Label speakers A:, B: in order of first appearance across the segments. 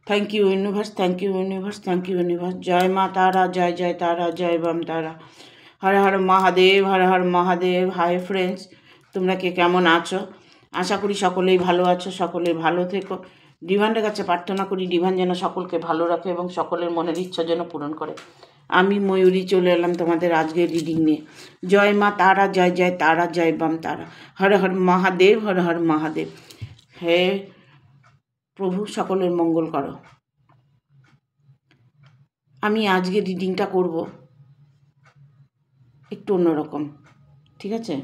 A: Thank you universe, thank you universe, thank you universe. जय माँ तारा, जय जय तारा, जय बम तारा। हर हर महादेव, हर हर महादेव। हाय फ्রেন্ডস, তোমরা কে কেমন আছো? আশা করি সকলেই ভালো আছো, সকলেই ভালো থেকো। ডিভানের কাছে প্রার্থনা করি ডিভান যেন সকলকে ভালো রাখে এবং সকলের মনের ইচ্ছা যেন পূরণ করে। আমি ময়ূরী চলে এলাম তোমাদের আজকের রিডিং নিয়ে। জয় মা তারা, জয় জয় তারা, জয় বাম তারা। হর হর মহাদেব, হর হর মহাদেব। হে প্রভু, সকলের মঙ্গল করো। আমি আজকে রিডিংটা করব একটু অন্যরকম, ঠিক আছে?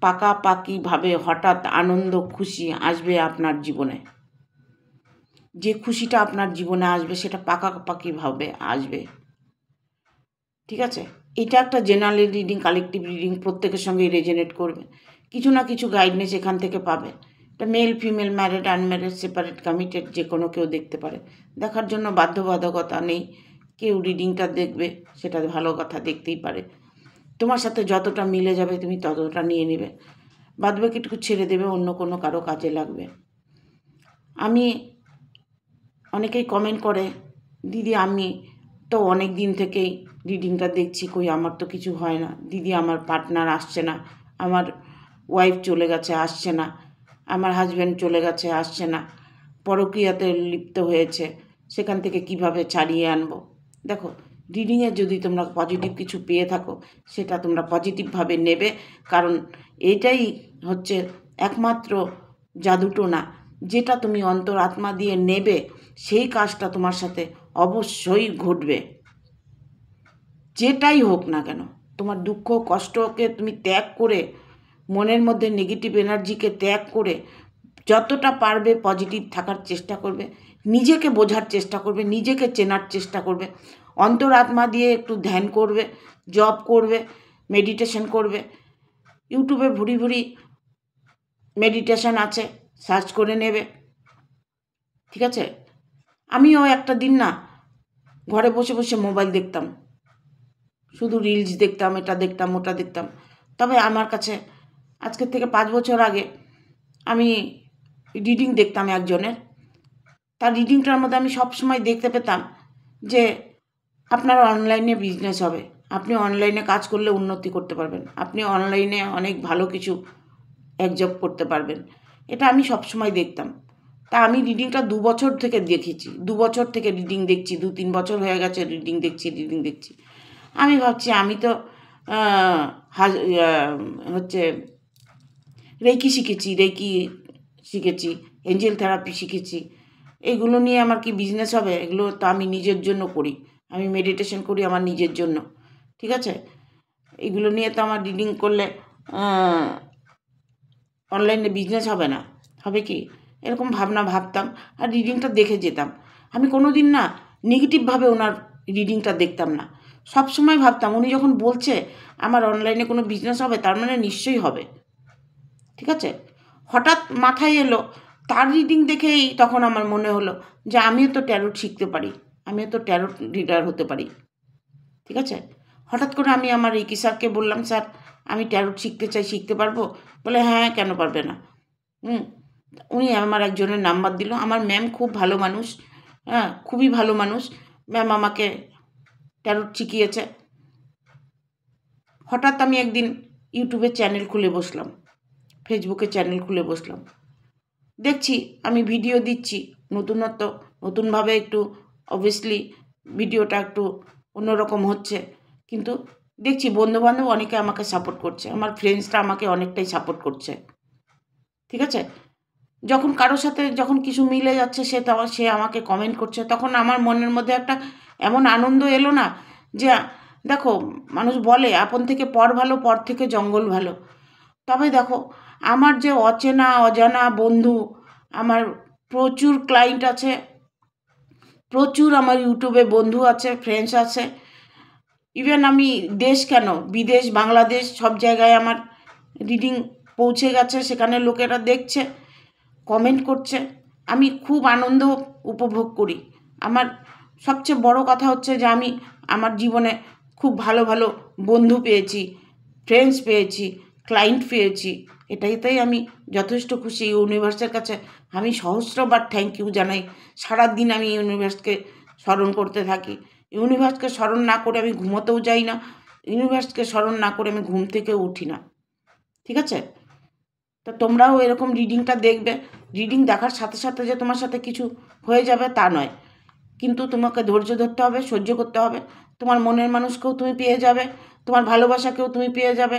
A: পাকাপাকিভাবে হঠাৎ আনন্দ খুশি আসবে আপনার জীবনে। যে খুশিটা আপনার জীবনে আসবে সেটা পাকাপাকিভাবে আসবে, ঠিক আছে? এটা একটা জেনারেল রিডিং, কালেকটিভ রিডিং, প্রত্যেকের সঙ্গেই রেজোনেট করবে। কিছু না কিছু গাইডনেস এখান থেকে পাবে। এটা male female, married unmarried, separate committed, যে কোনো কেউ দেখতে পারে। দেখার জন্য বাধ্যবাধকতা নেই। কেউ রিডিংটা দেখবে, সেটা ভালো কথা, দেখতেই পারে। তোমার সাথে যতটা মিলে যাবে তুমি ততটা নিয়ে নেবে, বাদবাকিটুকু ছেড়ে দেবে, অন্য কোনো কারো কাজে লাগবে। আমি অনেকেই কমেন্ট করে, দিদি আমি তো অনেক দিন থেকেই রিডিংটা দেখছি, কই আমার তো কিছু হয় না। দিদি আমার পার্টনার আসছে না, আমার ওয়াইফ চলে গেছে আসছে না, আমার হাজব্যান্ড চলে গেছে আসছে না, পরকীয়াতে লিপ্ত হয়েছে, সেখান থেকে কিভাবে ছাড়িয়ে আনবো। দেখো, রিডিংয়ে যদি তোমরা পজিটিভ কিছু পেয়ে থাকো সেটা তোমরা পজিটিভভাবে নেবে, কারণ এটাই হচ্ছে একমাত্র জাদুটোনা। যেটা তুমি অন্তর আত্মা দিয়ে নেবে সেই কাজটা তোমার সাথে অবশ্যই ঘটবে, যেটাই হোক না কেন। তোমার দুঃখ কষ্টকে তুমি ত্যাগ করে, মনের মধ্যে নেগেটিভ এনার্জিকে ত্যাগ করে যতটা পারবে পজিটিভ থাকার চেষ্টা করবে, নিজেকে বোঝার চেষ্টা করবে, নিজেকে চেনার চেষ্টা করবে, অন্তর আত্মা দিয়ে একটু ধ্যান করবে, জপ করবে, মেডিটেশন করবে। ইউটিউবে ভুরি ভুরি মেডিটেশন আছে, সার্চ করে নেবে, ঠিক আছে? আমিও একটা দিন না ঘরে বসে বসে মোবাইল দেখতাম, শুধু রিলস দেখতাম, এটা দেখতাম ওটা দেখতাম। তবে আমার কাছে আজকের থেকে 5 বছর আগে আমি রিডিং দেখতাম একজনের। তার রিডিংটার মধ্যে আমি সবসময় দেখতে পেতাম যে আপনার অনলাইনে বিজনেস হবে, আপনি অনলাইনে কাজ করলে উন্নতি করতে পারবেন, আপনি অনলাইনে অনেক ভালো কিছু একজব করতে পারবেন। এটা আমি সবসময় দেখতাম। তা আমি রিডিংটা 2 বছর থেকে দেখেছি, 2 বছর থেকে রিডিং দেখছি, 2-3 বছর হয়ে গেছে রিডিং দেখছি। আমি ভাবছি আমি তো হচ্ছে রেকি শিখেছি, এঞ্জেল থেরাপি শিখেছি। এগুলো নিয়ে আমার কি বিজনেস হবে? এগুলো তো আমি নিজের জন্য করি, আমি মেডিটেশন করি আমার নিজের জন্য, ঠিক আছে? এগুলো নিয়ে তো আমার রিডিং করলে অনলাইনে বিজনেস হবে না, হবে কি? এরকম ভাবতাম আর রিডিংটা দেখে যেতাম। আমি কোনো দিন না নেগেটিভভাবে ওনার রিডিংটা দেখতাম না, সবসময় ভাবতাম উনি যখন বলছে আমার অনলাইনে কোনো বিজনেস হবে তার মানে নিশ্চয়ই হবে, ঠিক আছে? হঠাৎ মাথায় এলো তার রিডিং দেখেই তখন আমার মনে হলো যে আমিও তো ট্যারোট শিখতে পারি, আমিও তো ট্যারোট রিডার হতে পারি, ঠিক আছে? হঠাৎ করে আমি আমার রেকি স্যারকে বললাম, স্যার আমি ট্যারোট শিখতে চাই, শিখতে পারবো? বলে হ্যাঁ, কেন পারবে না। উনি আমার একজনের নাম্বার দিল। আমার ম্যাম খুব ভালো মানুষ, হ্যাঁ, খুবই ভালো মানুষ। ম্যাম আমাকে ট্যারোট শিখিয়েছে। হঠাৎ আমি একদিন ইউটিউবে চ্যানেল খুলে বসলাম, ফেসবুকে চ্যানেল খুলে বসলাম, দেখছি আমি ভিডিও দিচ্ছি, নতুনভাবে একটু অবভিয়াসলি ভিডিওটা একটু অন্যরকম হচ্ছে, কিন্তু দেখছি বন্ধুবান্ধব অনেকে আমাকে সাপোর্ট করছে, আমার ফ্রেন্ডসরা আমাকে অনেকটাই সাপোর্ট করছে, ঠিক আছে? যখন কারোর সাথে যখন কিছু মিলে যাচ্ছে সে আমাকে কমেন্ট করছে, তখন আমার মনের মধ্যে একটা এমন আনন্দ এলো না যে, দেখো মানুষ বলে আপন থেকে পর ভালো, পর থেকে জঙ্গল ভালো। তবে দেখো আমার যে অজানা বন্ধু, আমার প্রচুর ক্লায়েন্ট আছে, প্রচুর আমার ইউটিউবে বন্ধু আছে, ফ্রেন্ডস আছে। ইভেন আমি দেশ কেন, বিদেশ, বাংলাদেশ সব জায়গায় আমার রিডিং পৌঁছে গেছে, সেখানে লোকেরা দেখছে, কমেন্ট করছে। আমি খুব আনন্দ উপভোগ করি। আমার সবচেয়ে বড় কথা হচ্ছে যে আমি আমার জীবনে খুব ভালো ভালো বন্ধু পেয়েছি, ফ্রেন্ডস পেয়েছি, ক্লায়েন্ট পেয়েছি, এটাইতেই আমি যথেষ্ট খুশি। ইউনিভার্সের কাছে আমি সহস্রবার থ্যাংক ইউ জানাই। সারাদিন আমি ইউনিভার্সকে স্মরণ করতে থাকি। ইউনিভার্সকে স্মরণ না করে আমি ঘুমোতেও যাই না, ইউনিভার্সকে স্মরণ না করে আমি ঘুম থেকেও উঠি না। ঠিক আছে? তো তোমরাও এরকম রিডিংটা দেখবে। রিডিং দেখার সাথে সাথে যে তোমার সাথে কিছু হয়ে যাবে তা নয়, কিন্তু তোমাকে ধৈর্য ধরতে হবে, সহ্য করতে হবে। তোমার মনের মানুষকেও তুমি পেয়ে যাবে, তোমার ভালোবাসাকেও তুমি পেয়ে যাবে,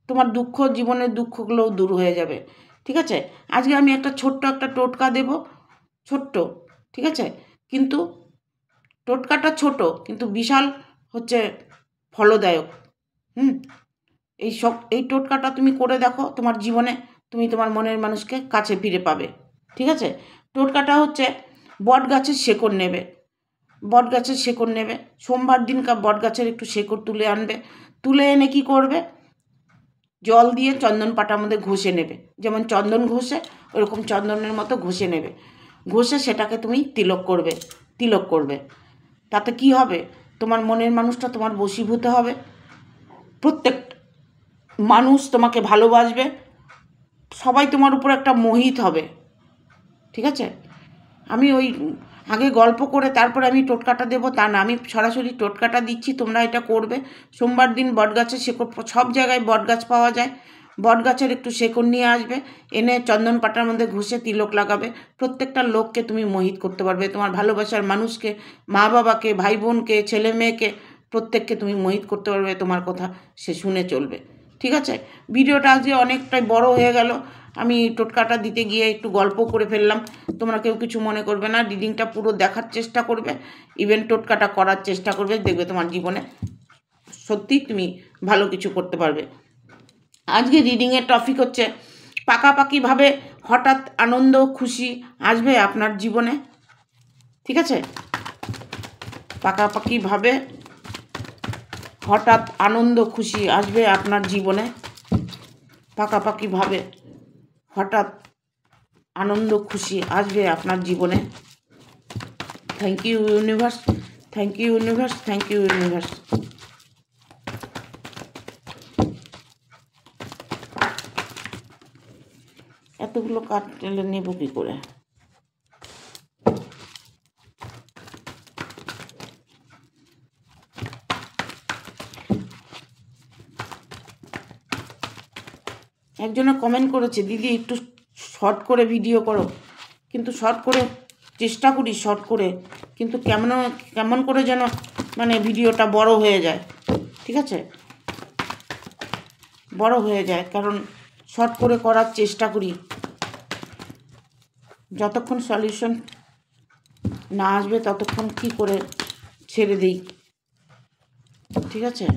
A: তোমার দুঃখ, জীবনের দুঃখগুলোও দূর হয়ে যাবে। ঠিক আছে? আজকে আমি একটা ছোট্ট একটা টোটকা দেব, ছোট্ট, ঠিক আছে? কিন্তু টোটকাটা ছোট কিন্তু বিশাল হচ্ছে ফলদায়ক। এই টোটকাটা তুমি করে দেখো, তোমার জীবনে তুমি তোমার মনের মানুষকে কাছে ফিরে পাবে। ঠিক আছে? টোটকাটা হচ্ছে বট গাছের শেকড় নেবে, বট গাছের শেকড় নেবে। সোমবার দিনকার বট গাছের একটু শেকড় তুলে আনবে, তুলে এনে কি করবে, জল দিয়ে চন্দন পাটার মধ্যে ঘষে নেবে, যেমন চন্দন ঘষে ওরকম চন্দনের মতো ঘষে নেবে। ঘষে সেটাকে তুমি তিলক করবে, তিলক করবে। তাতে কি হবে, তোমার মনের মানুষটা তোমার বশীভূত হবে, প্রত্যেক মানুষ তোমাকে ভালোবাসবে, সবাই তোমার উপর একটা মোহিত হবে। ঠিক আছে? আমি ওই আগে গল্প করে তারপরে আমি টোটকাটা দেবো তা না, আমি সরাসরি টোটকাটা দিচ্ছি, তোমরা এটা করবে। সোমবার দিন বটগাছের শেকড়, সব জায়গায় বটগাছ পাওয়া যায়, বটগাছের একটু শেকড় নিয়ে আসবে, এনে চন্দন পাটার মধ্যে ঘষে তিলক লাগাবে। প্রত্যেকটা লোককে তুমি মোহিত করতে পারবে, তোমার ভালোবাসার মানুষকে, মা বাবাকে, ভাই বোনকে, ছেলে মেয়েকে, প্রত্যেককে তুমি মোহিত করতে পারবে, তোমার কথা সে শুনে চলবে। ঠিক আছে? ভিডিওটা আজকে অনেকটাই বড় হয়ে গেল, আমি টোটকাটা দিতে গিয়ে একটু গল্প করে ফেললাম। তোমরা কেউ কিছু মনে করবে না, রিডিংটা পুরো দেখার চেষ্টা করবে, ইভেন টোটকাটা করার চেষ্টা করবে, দেখবে তোমার জীবনে সত্যিই তুমি ভালো কিছু করতে পারবে। আজকে রিডিংয়ের টপিক হচ্ছে পাকাপাকিভাবে হঠাৎ আনন্দ খুশি আসবে আপনার জীবনে। ঠিক আছে? পাকাপাকিভাবে হঠাৎ আনন্দ খুশি আসবে আপনার জীবনে, পাকাপাকিভাবে হঠাৎ আনন্দ খুশি আসবে আপনার জীবনে। Thank you universe, thank you universe, thank you universe. এতগুলো কার্ড নেব কী করে? একজনে কমেন্ট করেছে, দিদি একটু শর্ট করে ভিডিও করো, কিন্তু শর্ট করে চেষ্টা করি, শর্ট করে, কিন্তু কেমন করে যেন মানে ভিডিওটা বড় হয়ে যায়। ঠিক আছে? বড় হয়ে যায়, কারণ শর্ট করে করার চেষ্টা করি, যতক্ষণ সলিউশন না আসবে ততক্ষণ কি করে ছেড়ে দিই। ঠিক আছে?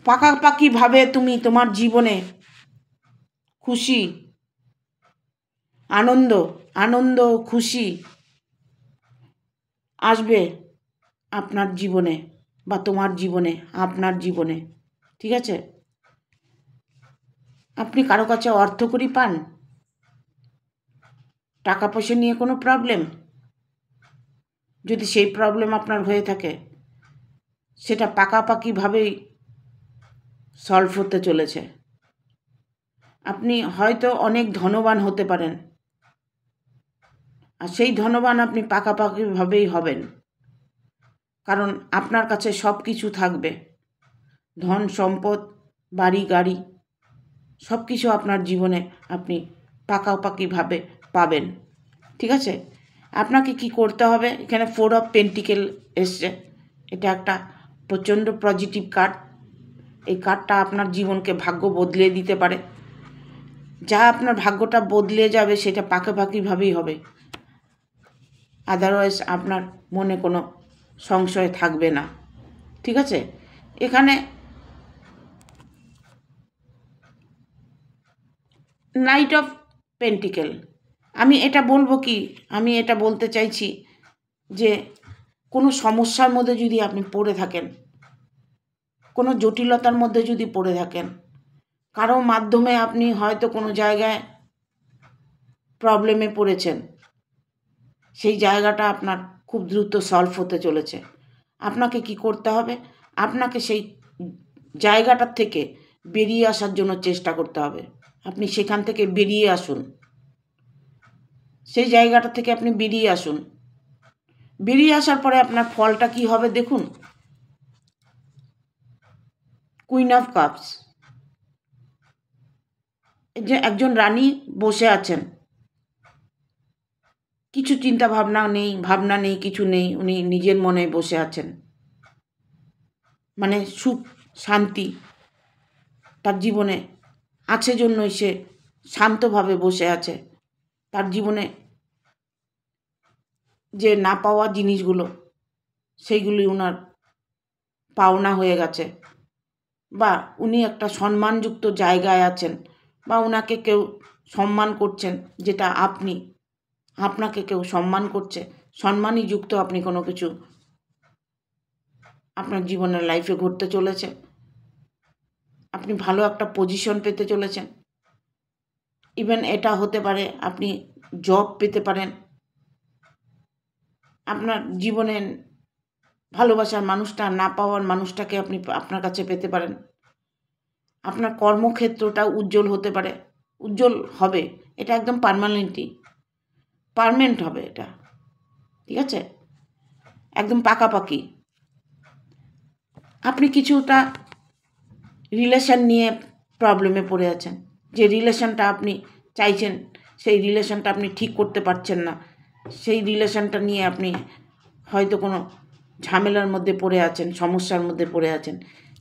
A: পাকাপাকিভাবে তুমি তোমার জীবনে খুশি, আনন্দ খুশি আসবে আপনার জীবনে বা তোমার জীবনে, আপনার জীবনে। ঠিক আছে? আপনি কারো কাছে অর্থকড়ি পান, টাকা পয়সা নিয়ে কোনো প্রবলেম, যদি সেই প্রবলেম আপনার হয়ে থাকে সেটা পাকাপাকিভাবেই সলভ হতে চলেছে। আপনি হয়তো অনেক ধনবান হতে পারেন, আর সেই ধনবান আপনি পাকাপাকিভাবেই হবেন, কারণ আপনার কাছে সব কিছু থাকবে, ধন সম্পদ, বাড়ি গাড়ি, সব কিছু আপনার জীবনে আপনি পাকাপাকিভাবে পাবেন। ঠিক আছে? আপনাকে কি করতে হবে, এখানে 4 অফ পেন্টিকেল এসছে, এটা একটা প্রচণ্ড পজিটিভ কার্ড। এই কার্ডটা আপনার জীবনকে ভাগ্য বদলে দিতে পারে, যা আপনার ভাগ্যটা বদলে যাবে সেটা পাকাপাকিভাবেই হবে, আদারওয়াইজ আপনার মনে কোনো সংশয় থাকবে না। ঠিক আছে? এখানে নাইট অফ পেন্টিকেল, আমি এটা বলবো কি, আমি এটা বলতে চাইছি যে কোনো সমস্যার মধ্যে যদি আপনি পড়ে থাকেন, কোনো জটিলতার মধ্যে যদি পড়ে থাকেন, কারো মাধ্যমে আপনি হয়তো কোনো জায়গায় প্রবলেমে পড়েছেন, সেই জায়গাটা আপনার খুব দ্রুত সলভ হতে চলেছে। আপনাকে কি করতে হবে, আপনাকে সেই জায়গাটার থেকে বেরিয়ে আসার জন্য চেষ্টা করতে হবে। আপনি সেখান থেকে বেরিয়ে আসুন, সেই জায়গাটা থেকে আপনি বেরিয়ে আসুন। বেরিয়ে আসার পরে আপনার ফলটা কি হবে দেখুন। কুইন অফ কাপস, যে একজন রানী বসে আছেন, কিছু চিন্তা ভাবনা নেই, কিছু নেই, উনি নিজের মনে বসে আছেন, মানে সুখ শান্তি তার জীবনে আছে জন্যই সে শান্তভাবে বসে আছে। তার জীবনে যে না পাওয়া জিনিসগুলো সেইগুলি ওনার পাওনা হয়ে গেছে, বা উনি একটা সম্মানযুক্ত জায়গায় আছেন, বা ওনাকে কেউ সম্মান করছেন, যেটা আপনাকে কেউ সম্মান করছে, সম্মানই যুক্ত আপনি কোনো কিছু আপনার জীবনের লাইফে ঘটতে চলেছে। আপনি ভালো একটা পজিশন পেতে চলেছেন। ইভেন এটা হতে পারে আপনি জব পেতে পারেন, আপনার জীবনে ভালোবাসার মানুষটা না পাওয়ার মানুষটাকে আপনি আপনার কাছে পেতে পারেন। আপনার কর্মক্ষেত্রটা উজ্জ্বল হতে পারে, উজ্জ্বল হবে, এটা একদম পার্মানেন্ট হবে এটা, ঠিক আছে, একদম পাকাপাকি। আপনি কিছুটা রিলেশন নিয়ে প্রবলেমে পড়ে আছেন, যে রিলেশনটা আপনি চাইছেন সেই রিলেশনটা আপনি ঠিক করতে পারছেন না, সেই রিলেশনটা নিয়ে আপনি হয়তো কোনো ঝামেলার মধ্যে পড়ে আছেন, সমস্যার মধ্যে পড়ে আছেন।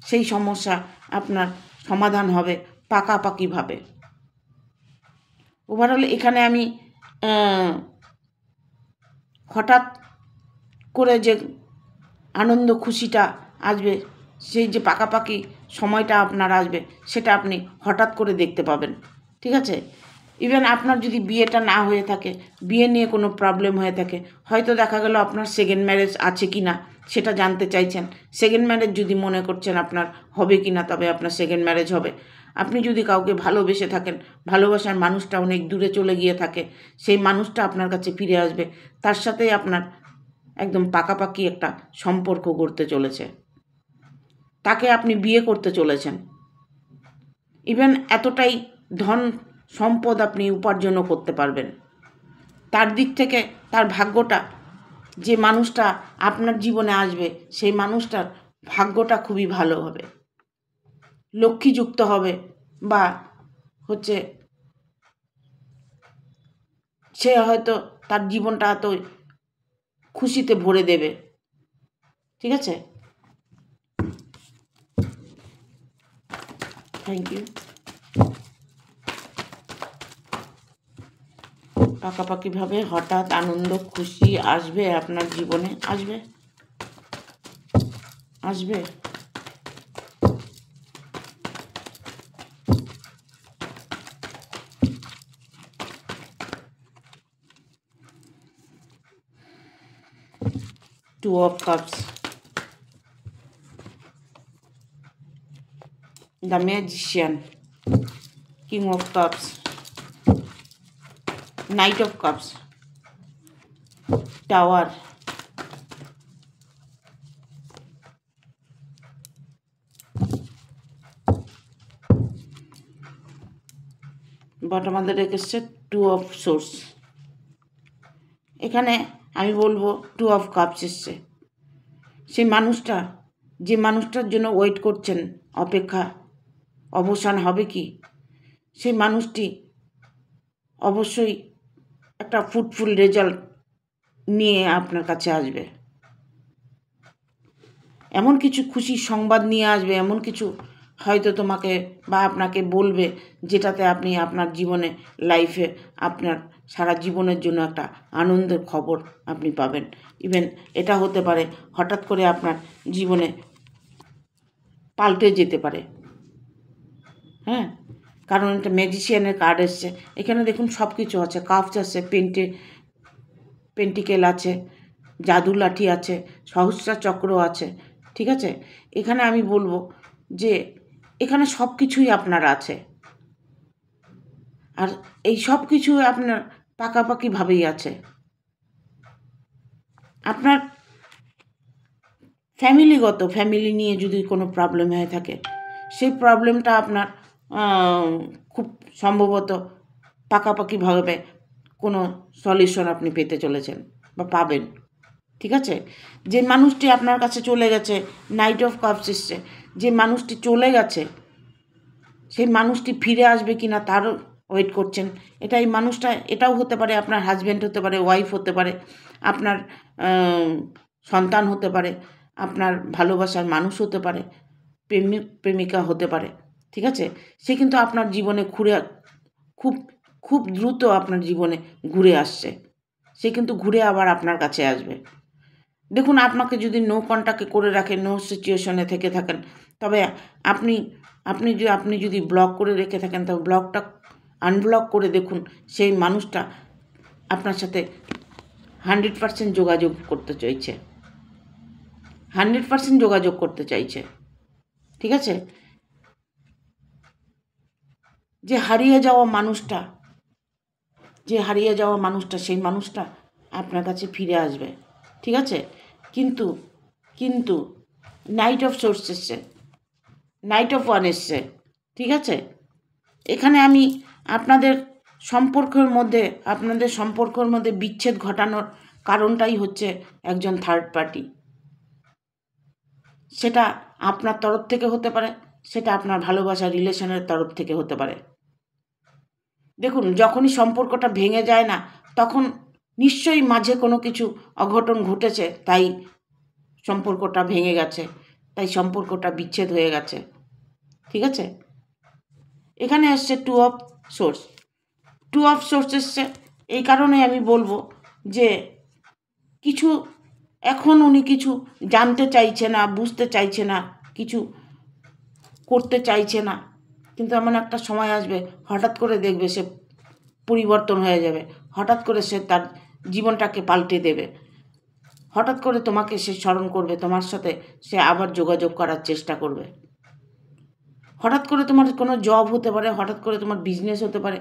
A: সেই সমস্যা আপনার সমাধান হবে পাকাপাকিভাবে। ওভারঅল এখানে আমি হঠাৎ করে যে আনন্দ খুশিটা আসবে, সেই যে পাকাপাকি সময়টা আপনার আসবে, সেটা আপনি হঠাৎ করে দেখতে পাবেন, ঠিক আছে। ইভেন আপনার যদি বিয়েটা না হয়ে থাকে, বিয়ে নিয়ে কোনো প্রবলেম হয়ে থাকে, হয়তো দেখা গেল আপনার সেকেন্ড ম্যারেজ আছে কি না সেটা জানতে চাইছেন। সেকেন্ড ম্যারেজ যদি মনে করছেন আপনার হবে কি না, তবে আপনার সেকেন্ড ম্যারেজ হবে। আপনি যদি কাউকে ভালোবেসে থাকেন, ভালোবাসার মানুষটা অনেক দূরে চলে গিয়ে থাকে, সেই মানুষটা আপনার কাছে ফিরে আসবে, তার সাথেই আপনার একদম পাকাপাকি একটা সম্পর্ক গড়তে চলেছে, তাকে আপনি বিয়ে করতে চলেছেন। ইভেন এতটাই ধন সম্পদ আপনি উপার্জনও করতে পারবেন। তার দিক থেকে তার ভাগ্যটা, যে মানুষটা আপনার জীবনে আসবে সেই মানুষটার ভাগ্যটা খুবই ভালো হবে, লক্ষ্মীযুক্ত হবে, বা হচ্ছে সে হয়তো তার জীবনটা এত খুশিতে ভরে দেবে, ঠিক আছে। Thank you. পাকাপাকিভাবে হঠাৎ আনন্দ খুশি আসবে আপনার জীবনে, আসবে। Two of Cups, the Magician, King of Cups, Knight of Cups, Tower, bottom আমাদের রেখেছে টু অফ সোর্স। এখানে আমি বলবো টু অফ কাপস এসছে। সেই মানুষটা, যে মানুষটার জন্য ওয়েট করছেন, অপেক্ষা অবসান হবে কি, সেই মানুষটি অবশ্যই একটা ফ্রুটফুল রেজাল্ট নিয়ে আপনার কাছে আসবে। এমন কিছু খুশির সংবাদ নিয়ে আসবে, এমন কিছু হয়তো তোমাকে বা আপনাকে বলবে, যেটাতে আপনি আপনার জীবনে লাইফে আপনার সারা জীবনের জন্য একটা আনন্দের খবর আপনি পাবেন। ইভেন এটা হতে পারে হঠাৎ করে আপনার জীবনে পাল্টে যেতে পারে, হ্যাঁ, কারণ এটা ম্যাজিশিয়ানের কার্ড এসছে। এখানে দেখুন সব কিছু আছে, কাপস আছে, পেন্টিকেল আছে, জাদু লাঠি আছে, সহস্রা চক্র আছে, ঠিক আছে। এখানে আমি বলবো যে এখানে সব কিছুই আপনার আছে, আর এই সব কিছু আপনার পাকাপাকিভাবেই আছে। আপনার ফ্যামিলি নিয়ে যদি কোনো প্রবলেম হয়ে থাকে, সেই প্রবলেমটা আপনার খুব সম্ভবত পাকাপাকিভাবে কোনো সলিউশন আপনি পেতে চলেছেন বা পাবেন। ঠিক আছে, যে মানুষটি আপনার কাছে চলে গেছে, নাইট অফ কাপস এসছে, যে মানুষটি চলে গেছে সেই মানুষটি ফিরে আসবে কি না তারও ওয়েট করছেন। এই মানুষটা এটাও হতে পারে, আপনার হাজব্যান্ড হতে পারে, ওয়াইফ হতে পারে, আপনার সন্তান হতে পারে, আপনার ভালোবাসার মানুষ হতে পারে, প্রেমিক প্রেমিকা হতে পারে। ঠিক আছে, সে কিন্তু আপনার জীবনে খুব খুব দ্রুত আপনার জীবনে ঘুরে আসছে। সে কিন্তু ঘুরে আবার আপনার কাছে আসবে। দেখুন, আপনাকে যদি নো কন্ট্যাক্টে করে রাখে, নো সিচুয়েশনে থেকে থাকেন, তবে আপনি যদি ব্লক করে রেখে থাকেন, তবে ব্লকটা আনব্লক করে দেখুন, সেই মানুষটা আপনার সাথে 100% যোগাযোগ করতে চাইছে, 100% যোগাযোগ করতে চাইছে। ঠিক আছে, যে হারিয়ে যাওয়া মানুষটা সেই মানুষটা আপনার কাছে ফিরে আসবে। ঠিক আছে, কিন্তু নাইট অফ সোর্স এসছে, নাইট অফ ওয়ান এসছে। ঠিক আছে, এখানে আমি আপনাদের সম্পর্কের মধ্যে বিচ্ছেদ ঘটানোর কারণটাই হচ্ছে একজন থার্ড পার্টি। সেটা আপনার তরফ থেকে হতে পারে, সেটা আপনার ভালোবাসার রিলেশনের তরফ থেকে হতে পারে। দেখুন, যখনই সম্পর্কটা ভেঙে যায় না, তখন নিশ্চয়ই মাঝে কোনো কিছু অঘটন ঘটেছে, তাই সম্পর্কটা ভেঙে গেছে, তাই সম্পর্কটা বিচ্ছেদ হয়ে গেছে। ঠিক আছে, এখানে এসছে টু অফ সোর্স এসছে। এই কারণে আমি বলবো যে এখন উনি কিছু জানতে চাইছে না, বুঝতে চাইছে না, কিছু করতে চাইছে না, কিন্তু এমন একটা সময় আসবে হঠাৎ করে দেখবে সে পরিবর্তন হয়ে যাবে, হঠাৎ করে সে তার জীবনটাকে পাল্টে দেবে, হঠাৎ করে তোমাকে সে স্মরণ করবে, তোমার সাথে সে আবার যোগাযোগ করার চেষ্টা করবে। হঠাৎ করে তোমার কোনো জব হতে পারে, হঠাৎ করে তোমার বিজনেস হতে পারে,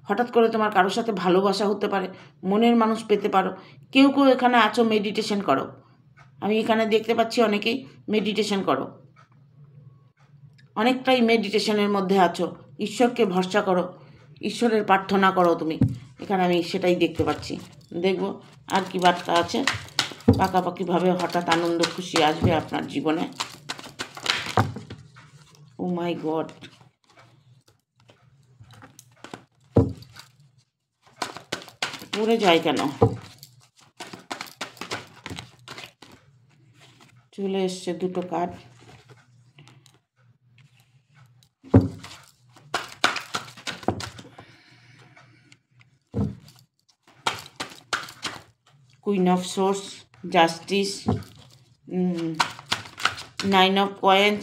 A: হঠাৎ করে তোমার কারোর সাথে ভালোবাসা হতে পারে, মনের মানুষ পেতে পারো। কেউ এখানে আছো, মেডিটেশন করো। আমি এখানে দেখতে পাচ্ছি অনেকেই মেডিটেশন করো, অনেকটাই মেডিটেশনের মধ্যে আছো, ঈশ্বরকে ভরসা করো, ঈশ্বরের প্রার্থনা করো তুমি। এখানে আমি সেটাই দেখতে পাচ্ছি। দেখব আর কি বার্তা আছে। পাকাপাকিভাবে হঠাৎ আনন্দ খুশি আসবে আপনার জীবনে। ও মাই গড, পড়ে যায় কেন? চলে এসছে দুটো card. Queen of swords, justice, 9 of coins,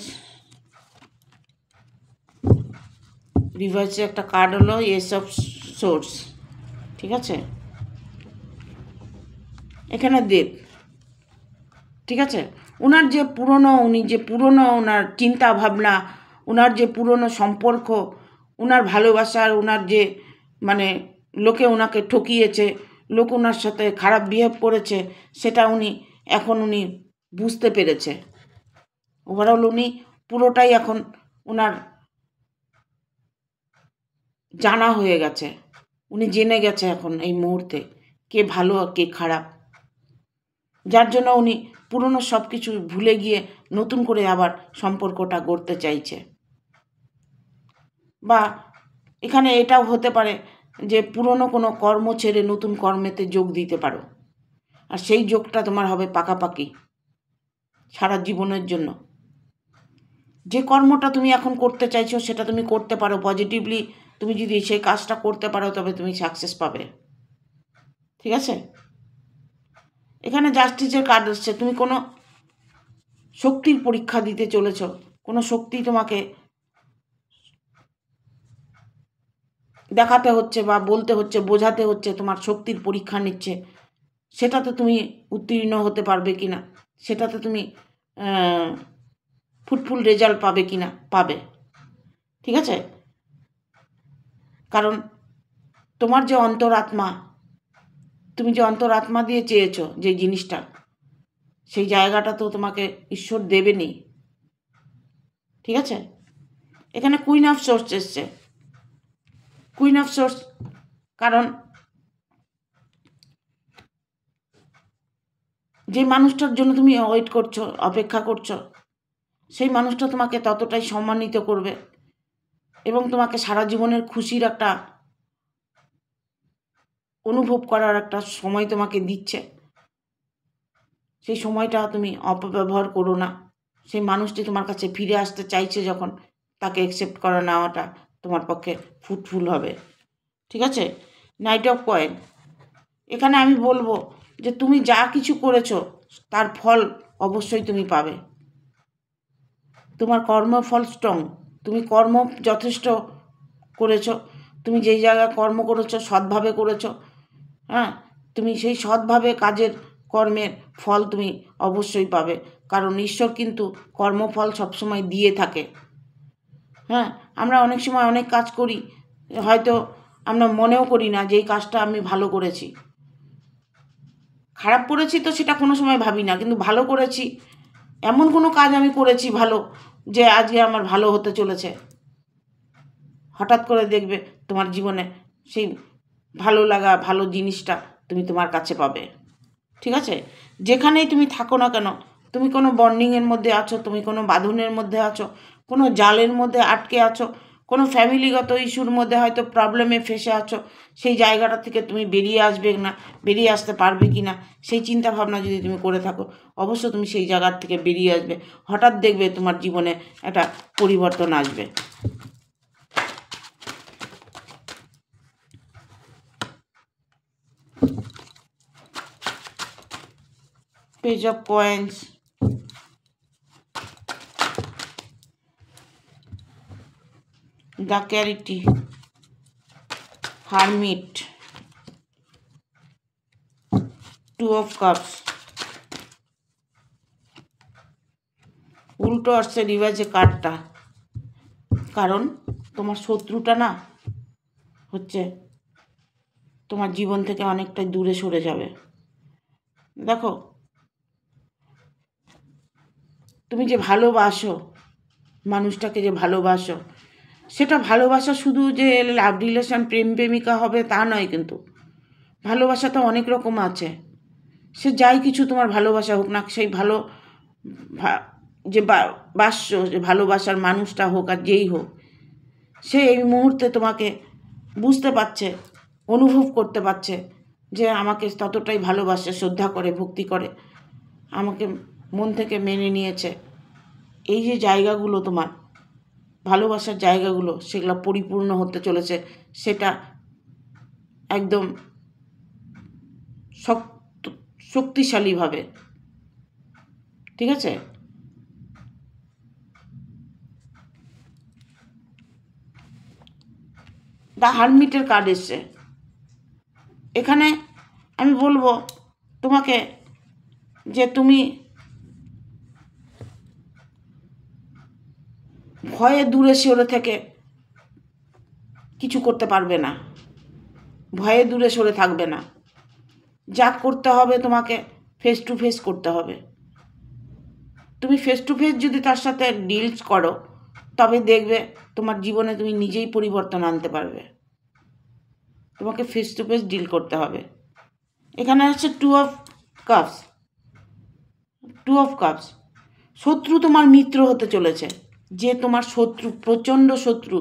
A: রিভার্সে একটা কার্ড হলো এস অফ সোর্স। ঠিক আছে, এখানে ডেথ। ঠিক আছে, উনি যে পুরনো ওনার চিন্তা ভাবনা, ওনার যে পুরনো সম্পর্ক, ওনার ভালোবাসার, ওনার যে মানে লোকে ওনাকে ঠকিয়েছে, লোক ওনার সাথে খারাপ বিহেভ করেছে, সেটা এখন উনি বুঝতে পেরেছে। ওভারঅল উনি পুরোটাই এখন ওনার জানা হয়ে গেছে, উনি জেনে গেছে এখন এই মুহূর্তে কে ভালো আর কে খারাপ, যার জন্য উনি পুরনো সব কিছু ভুলে গিয়ে নতুন করে আবার সম্পর্কটা গড়তে চাইছে। বা এখানে এটাও হতে পারে যে পুরনো কোনো কর্ম ছেড়ে নতুন কর্মেতে যোগ দিতে পারো, আর সেই যোগটা তোমার হবে পাকাপাকি সারা জীবনের জন্য। যে কর্মটা তুমি এখন করতে চাইছো সেটা তুমি করতে পারো পজিটিভলি। তুমি যদি সেই কাজটা করতে পারো তবে তুমি সাকসেস পাবে। ঠিক আছে, এখানে জাস্টিসের কার্ড আসছে। তুমি কোনো শক্তির পরীক্ষা দিতে চলেছ, কোনো শক্তি তোমাকে দেখাতে হচ্ছে বা বলতে হচ্ছে, বোঝাতে হচ্ছে, তোমার শক্তির পরীক্ষা নিচ্ছে। সেটাতে তুমি উত্তীর্ণ হতে পারবে কি না, সেটাতে তুমি ফুটফুল রেজাল্ট পাবে কি না, পাবে। ঠিক আছে, কারণ তোমার যে অন্তরাত্মা, তুমি যে অন্তরাত্মা দিয়ে চেয়েছো যে জিনিসটা, সেই জায়গাটা তো তোমাকে ঈশ্বর দেবেনি। ঠিক আছে, এখানে কুইন অফ সোর্স এসছে। কুইন অফ সোর্স, কারণ যে মানুষটার জন্য তুমি ওয়েট করছো, অপেক্ষা করছো, সেই মানুষটা তোমাকে ততটাই সম্মানিত করবে এবং তোমাকে সারা জীবনের খুশির একটা অনুভব করার একটা সময় তোমাকে দিচ্ছে। সেই সময়টা তুমি অপব্যবহার করো না। সেই মানুষটি তোমার কাছে ফিরে আসতে চাইছে যখন, তাকে অ্যাকসেপ্ট করা নেওয়াটা তোমার পক্ষে ফ্রুটফুল হবে। ঠিক আছে? নাইট অফ কয়েন, এখানে আমি বলবো যে তুমি যা কিছু করেছো তার ফল অবশ্যই তুমি পাবে। তোমার কর্মফল স্ট্রং, তুমি কর্ম যথেষ্ট করেছো, তুমি যেই জায়গায় কর্ম করেছো সৎভাবে করেছো, হ্যাঁ, তুমি সেই সৎভাবে কাজের কর্মের ফল তুমি অবশ্যই পাবে, কারণ ঈশ্বর কিন্তু কর্মফল সবসময় দিয়ে থাকে। হ্যাঁ, আমরা অনেক সময় অনেক কাজ করি, হয়তো আমরা মনেও করি না যে এই কাজটা আমি ভালো করেছি। খারাপ করেছি তো সেটা কোনো সময় ভাবি না, কিন্তু ভালো করেছি, এমন কোনো কাজ আমি করেছি ভালো যে আজকে আমার ভালো হতে চলেছে। হঠাৎ করে দেখবে তোমার জীবনে সেই ভালো লাগা, ভালো জিনিসটা তুমি তোমার কাছে পাবে। ঠিক আছে? যেখানেই তুমি থাকো না কেন, তুমি কোনো বন্ডিংয়ের মধ্যে আছো, তুমি কোনো বাঁধনের মধ্যে আছো, কোনো জালের মধ্যে আটকে আছো, কোনো ফ্যামিলিগত ইস্যুর মধ্যে হয়তো প্রবলেমে ফেসে আছো, সেই জায়গাটা থেকে তুমি বেরিয়ে আসবে না, বেরিয়ে আসতে পারবে কি না সেই চিন্তা ভাবনা যদি তুমি করে থাকো, অবশ্য তুমি সেই জায়গার থেকে বেরিয়ে আসবে। হঠাৎ দেখবে তোমার জীবনে একটা পরিবর্তন আসবে। Page of coins, the charity, hermit, two of cups, উল্টো আসছে রিভার্সে কার্ডটা, কারণ তোমার শত্রুটা না হচ্ছে তোমার জীবন থেকে অনেকটাই দূরে সরে যাবে। দেখো, তুমি যে ভালোবাসো, মানুষটাকে যে ভালোবাসো, সেটা ভালোবাসা শুধু যে লাভ রিলেশন, প্রেম প্রেমিকা হবে তা নয়, কিন্তু ভালোবাসা তো অনেক রকম আছে। সে যাই কিছু তোমার ভালোবাসা হোক না, সেই ভালো যে বাসছো, যে ভালোবাসার মানুষটা হোক আর যেই হোক, সে এই মুহূর্তে তোমাকে বুঝতে পারছে, অনুভব করতে পারছে যে আমাকে ততটাই ভালোবাসে, শ্রদ্ধা করে, ভক্তি করে, আমাকে মন থেকে মেনে নিয়েছে। এই যে জায়গাগুলো তোমার ভালোবাসার জায়গাগুলো, সেগুলো পরিপূর্ণ হতে চলেছে, সেটা একদম শক্তিশালীভাবে। ঠিক আছে? দ্য হারমিটের কার্ড এসছে। এখানে আমি বলবো তোমাকে যে তুমি ভয়ে দূরে সরে থেকে কিছু করতে পারবে না, ভয়ে দূরে সরে থাকবে না। যা করতে হবে তোমাকে ফেস টু ফেস করতে হবে। তুমি ফেস টু ফেস যদি তার সাথে ডিলস করো, তবে দেখবে তোমার জীবনে তুমি নিজেই পরিবর্তন আনতে পারবে। তোমাকে ফেস টু ফেস ডিল করতে হবে। এখানে হচ্ছে two of cups, two of cups, শত্রু তোমার মিত্র হতে চলেছে। যে তোমার শত্রু, প্রচণ্ড শত্রু,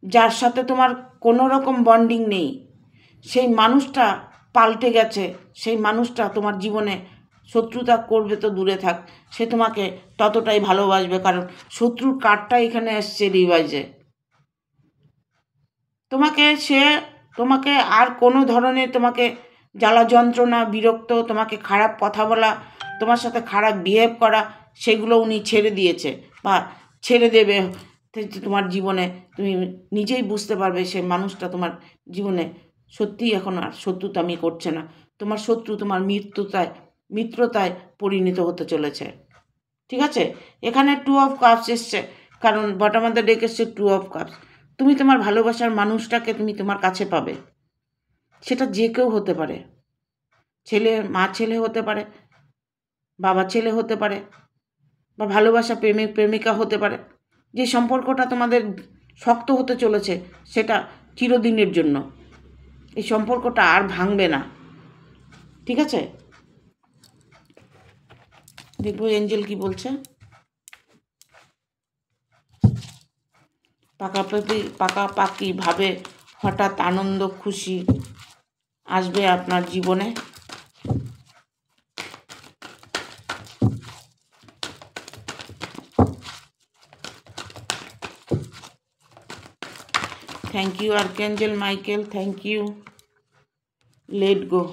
A: যার সাথে তোমার কোনো রকম বন্ডিং নেই, সেই মানুষটা পাল্টে গেছে। সেই মানুষটা তোমার জীবনে শত্রুতা করবে তো দূরে থাক, সে তোমাকে ততটাই ভালোবাসবে, কারণ শত্রুর কার্ডটা এখানে এসছে রিভাইজে। তোমাকে আর কোনো ধরনের তোমাকে জ্বালা যন্ত্রণা, বিরক্ত, তোমাকে খারাপ কথা বলা, তোমার সাথে খারাপ বিহেভ করা, সেগুলো উনি ছেড়ে দিয়েছে বা ছেড়ে দেবে। তোমার জীবনে তুমি নিজেই বুঝতে পারবে সে মানুষটা তোমার জীবনে সত্যিই এখন আর শত্রুতামি করছে না। তোমার শত্রু তোমার মিত্রতায় পরিণত হতে চলেছে। ঠিক আছে? এখানে টু অফ কাপস এসছে, কারণ বটম অফ দ্য ডেক এসছে টু অফ কাপস। তুমি তোমার ভালোবাসার মানুষটাকে তুমি তোমার কাছে পাবে। সেটা যে কেউ হতে পারে, মা ছেলে হতে পারে, বাবা ছেলে হতে পারে, বা ভালোবাসা প্রেমিকা হতে পারে, যে সম্পর্কটা তোমাদের শক্ত হতে চলেছে সেটা চিরদিনের জন্য। এই সম্পর্কটা আর ভাঙবে না, ঠিক আছে? দেখবো এঞ্জেল কি বলছে। পাকাপাকিভাবে হঠাৎ আনন্দ খুশি আসবে আপনার জীবনে। Thank you archangel Michael, thank you. Let go,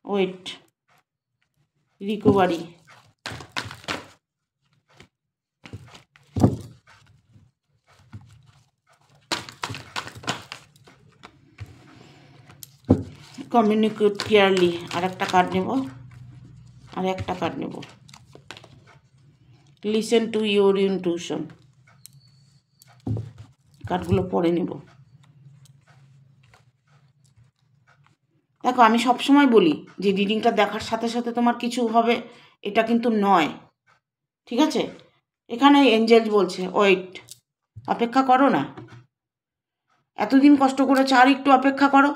A: wait, recovery. Communicate clearly. আর একটা কার্ড নেব, লিসেন টু ইউর ইনটিউশন। কার্ডগুলো পরে নেব। দেখো, আমি সবসময় বলি যে রিডিংটা দেখার সাথে সাথে তোমার কিছু হবে, এটা কিন্তু নয়, ঠিক আছে? এখানে এঞ্জেল বলছে ওয়েট, অপেক্ষা করো না। এতদিন কষ্ট করেছো, আর একটু অপেক্ষা করো।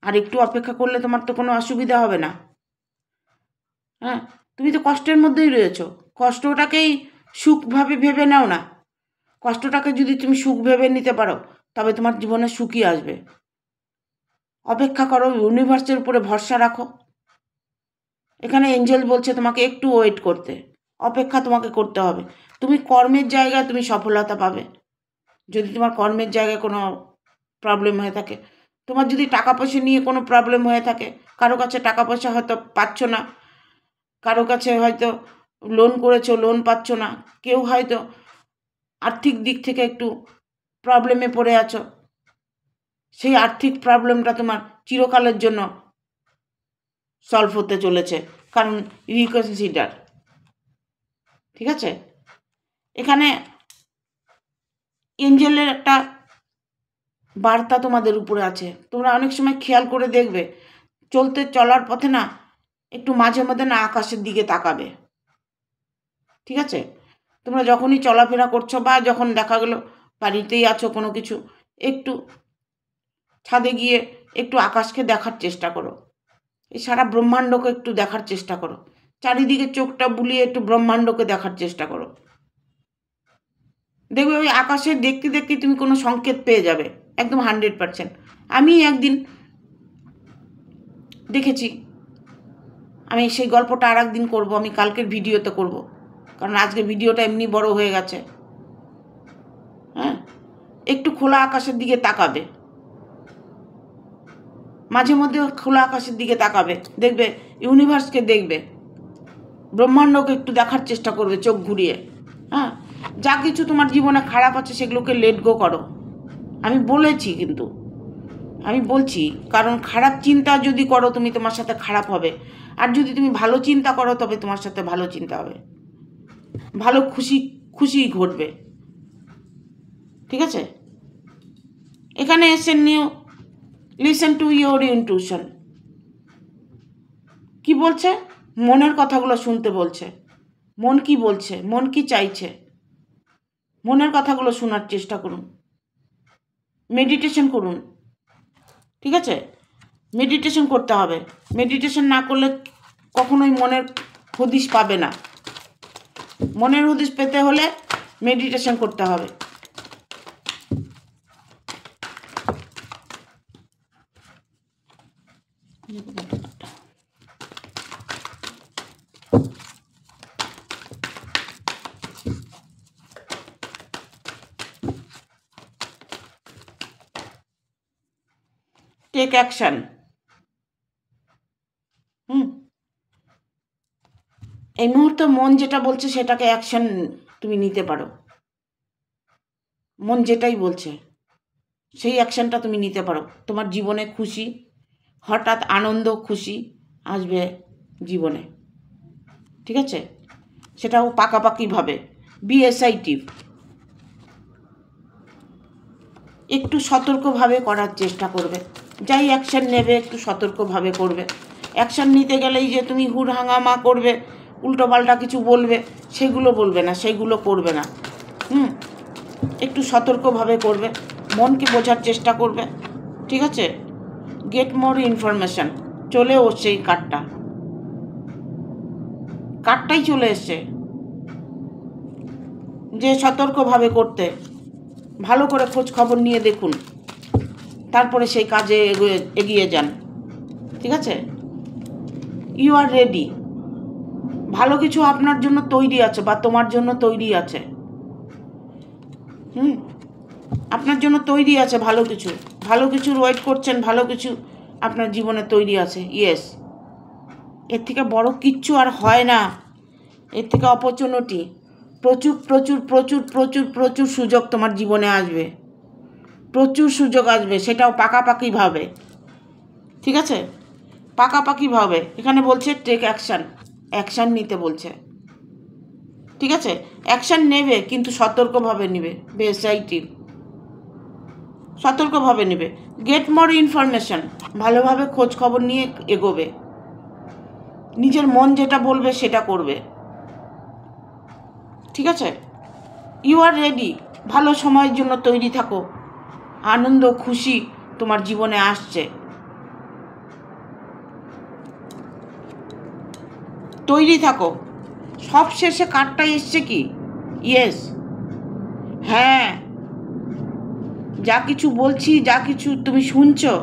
A: আর একটু অপেক্ষা করলে তোমার তো কোনো অসুবিধা হবে না। হ্যাঁ, তুমি তো কষ্টের মধ্যেই রয়েছো। কষ্টটাকেই সুখভাবে ভেবে নাও না। কষ্টটাকে যদি তুমি সুখ ভেবে নিতে পারো তবে তোমার জীবনে সুখই আসবে। অপেক্ষা করো, ইউনিভার্সের উপরে ভরসা রাখো। এখানে এঞ্জেল বলছে তোমাকে একটু ওয়েট করতে, অপেক্ষা তোমাকে করতে হবে। তুমি কর্মের জায়গায় তুমি সফলতা পাবে। যদি তোমার কর্মের জায়গায় কোনো প্রবলেম হয়ে থাকে, তোমার যদি টাকা পয়সা নিয়ে কোনো প্রবলেম হয়ে থাকে, কারো কাছে টাকা পয়সা হয়তো পাচ্ছ না, কারো কাছে হয়তো লোন করেছো, লোন পাচ্ছ না, কেউ হয়তো আর্থিক দিক থেকে একটু প্রবলেমে পড়ে আছো, সেই আর্থিক প্রবলেমটা তোমার চিরকালের জন্য সলভ হতে চলেছে, কারণ রিকনসিডার, ঠিক আছে? এখানে এঞ্জেলের একটা বার্তা তোমাদের উপরে আছে। তোমরা অনেক সময় খেয়াল করে দেখবে, চলার পথে না একটু মাঝে মধ্যে না আকাশের দিকে তাকাবে, ঠিক আছে? তোমরা যখনই চলাফেরা করছো বা যখন দেখা গেলো বাড়িতেই আছো, কোনো কিছু একটু ছাদে গিয়ে একটু আকাশকে দেখার চেষ্টা করো, এই সারা ব্রহ্মাণ্ডকে একটু দেখার চেষ্টা করো, চারিদিকে চোখটা বুলিয়ে একটু ব্রহ্মাণ্ডকে দেখার চেষ্টা করো। দেখবে ওই আকাশে দেখতে দেখতে তুমি কোনো সংকেত পেয়ে যাবে, একদম 100%। আমি একদিন দেখেছি, আমি সেই গল্পটা আর একদিন করবো, আমি কালকের ভিডিওতে করব, কারণ আজকে ভিডিওটা এমনি বড় হয়ে গেছে। হ্যাঁ, একটু খোলা আকাশের দিকে তাকাবে, মাঝে মধ্যে খোলা আকাশের দিকে তাকাবে, দেখবে ইউনিভার্সকে দেখবে, ব্রহ্মাণ্ডকে একটু দেখার চেষ্টা করবে চোখ ঘুরিয়ে। হ্যাঁ, যা কিছু তোমার জীবনে খারাপ আছে সেগুলোকে লেট গো করো। আমি বলেছি, কিন্তু আমি বলছি, কারণ খারাপ চিন্তা যদি করো তুমি, তোমার সাথে খারাপ হবে। আর যদি তুমি ভালো চিন্তা করো তবে তোমার সাথে ভালো চিন্তা হবে, ভালো খুশি ঘটবে, ঠিক আছে? এখানে এসেন new listen to your intuition. কি বলছে? মনের কথাগুলো শুনতে বলছে। মন কি বলছে, মন কি চাইছে, মনের কথাগুলো শোনার চেষ্টা করুন। মেডিটেশন করুন, ঠিক আছে? মেডিটেশন করতে হবে। মেডিটেশন না করলে কখনোই মনের হদিশ পাবে না। মনের হদিশ পেতে হলে মেডিটেশন করতে হবে। Take action. এই মুহূর্তে মন যেটা বলছে সেটাকে অ্যাকশন তুমি নিতে পারো। মন যেটাই বলছে সেই অ্যাকশনটা তুমি নিতে পারো। তোমার জীবনে খুশি, হঠাৎ আনন্দ খুশি আসবে জীবনে, ঠিক আছে? সেটাও পাকাপাকিভাবে। বিএসআইটিভ, একটু সতর্কভাবে করার চেষ্টা করবে। যাই অ্যাকশন নেবে একটু সতর্কভাবে করবে। অ্যাকশন নিতে গেলেই যে তুমি হুড়হাঙ্গামা করবে, উল্টোপাল্টা কিছু বলবে, সেগুলো বলবে না, সেগুলো করবে না। একটু সতর্কভাবে করবে, মনকে বোঝার চেষ্টা করবে, ঠিক আছে। গেট মোর ইনফরমেশান চলেও সেই কার্ডটাই চলে এসছে, যে সতর্কভাবে করতে, ভালো করে খোঁজ খবর নিয়ে দেখুন, তারপরে সেই কাজে এগিয়ে যান, ঠিক আছে। ইউ আর রেডি, ভালো কিছু আপনার জন্য তৈরি আছে বা তোমার জন্য তৈরি আছে। আপনার জন্য তৈরি আছে ভালো কিছুর ওয়েট করছেন, ভালো কিছু আপনার জীবনে তৈরি আছে। ইয়েস, এর থেকে বড় কিচ্ছু আর হয় না, এর থেকে অপরচুনিটি প্রচুর প্রচুর প্রচুর প্রচুর প্রচুর সুযোগ তোমার জীবনে আসবে, প্রচুর সুযোগ আসবে, সেটাও পাকাপাকিভাবে, ঠিক আছে। পাকাপাকিভাবে এখানে বলছে টেক অ্যাকশান নিতে বলছে, ঠিক আছে। অ্যাকশান নেবে কিন্তু সতর্কভাবে নেবে, বেসাইটিভ, সতর্কভাবে নেবে। গেট মোর ইনফরমেশান, ভালোভাবে খোঁজ খবর নিয়ে এগোবে, নিজের মন যেটা বলবে সেটা করবে, ঠিক আছে। ইউ আর রেডি, ভালো সময়ের জন্য তৈরি থাকো, আনন্দ খুশি তোমার জীবনে আসছে, তৈরি থাকো। সবশেষে কার্ডটা এসছে কি? ইয়েস, হ্যাঁ, যা কিছু বলছি, যা কিছু তুমি শুনছো,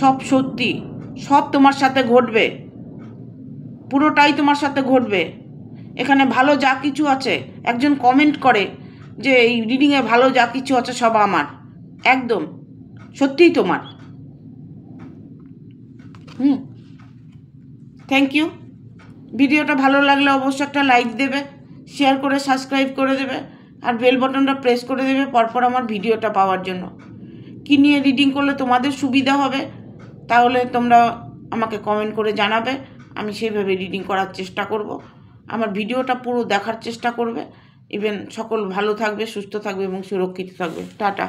A: সব সত্যি, সব তোমার সাথে ঘটবে, পুরোটাই তোমার সাথে ঘটবে। এখানে ভালো যা কিছু আছে, একজন কমেন্ট করে যে এই রিডিংয়ে ভালো যা কিছু আছে সব আমার, একদম সত্যিই তোমার। Thank you. ভিডিওটা ভালো লাগলে অবশ্যই একটা লাইক দেবে, শেয়ার করে সাবস্ক্রাইব করে দেবে, আর বেল বাটনটা প্রেস করে দেবে পরপর আমার ভিডিওটা পাওয়ার জন্য। কী নিয়ে রিডিং করলে তোমাদের সুবিধা হবে তাহলে তোমরা আমাকে কমেন্ট করে জানাবে, আমি সেইভাবে রিডিং করার চেষ্টা করব। আমার ভিডিওটা পুরো দেখার চেষ্টা করবে। ইভেন সকল ভালো থাকবে, সুস্থ থাকবে এবং সুরক্ষিত থাকবে। টাটা।